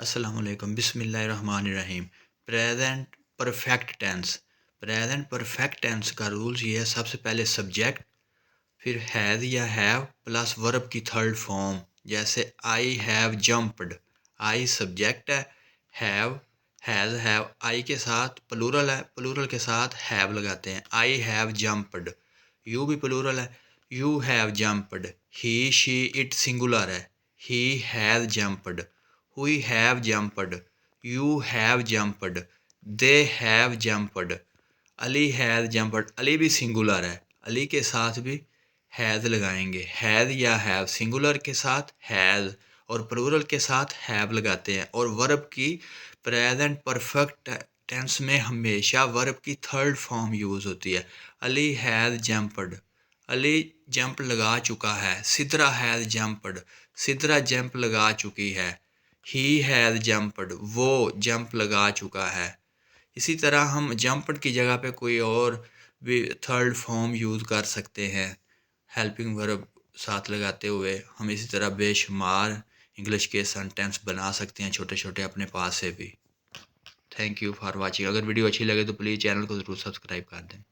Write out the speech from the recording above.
अस्सलामुअलैकुम बिस्मिल्लाहिर्रहमानिर्रहीम। Present perfect tense. Present perfect tense का रूल्स ये है, सबसे पहले सब्जेक्ट, फिर हैज़ या हैव प्लस वर्ब की थर्ड फॉर्म। जैसे I have jumped, I subject है, हैव हैज़ हैव आई के साथ प्लूरल है, प्लूरल के साथ हैव लगाते हैं। I have jumped. यू भी प्लूरल है, you have jumped. He she it singular है, he has jumped. We have jumped, you have jumped, they have jumped, Ali has jumped. Ali भी सिंगुलर है, अली के साथ भी हैज़ लगाएंगे। हैज़ या हैव सिंगुलर के साथ हैज़ और प्लूरल के साथ हैव लगाते हैं। और वर्ब की प्रेजेंट परफेक्ट टेंस में हमेशा वर्ब की थर्ड फॉर्म यूज़ होती है। Ali has jumped, Ali jump लगा चुका है। Sidra has jumped, Sidra jump लगा चुकी है। ही हैज़ जंप्ड, वो जंप लगा चुका है। इसी तरह हम जंप्ड की जगह पे कोई और भी थर्ड फॉर्म यूज़ कर सकते हैं। हेल्पिंग वर्ब साथ लगाते हुए हम इसी तरह बेशुमार इंग्लिश के सेंटेंस बना सकते हैं, छोटे छोटे अपने पास से भी। Thank you for watching. अगर वीडियो अच्छी लगे तो प्लीज़ चैनल को ज़रूर सब्सक्राइब कर दें।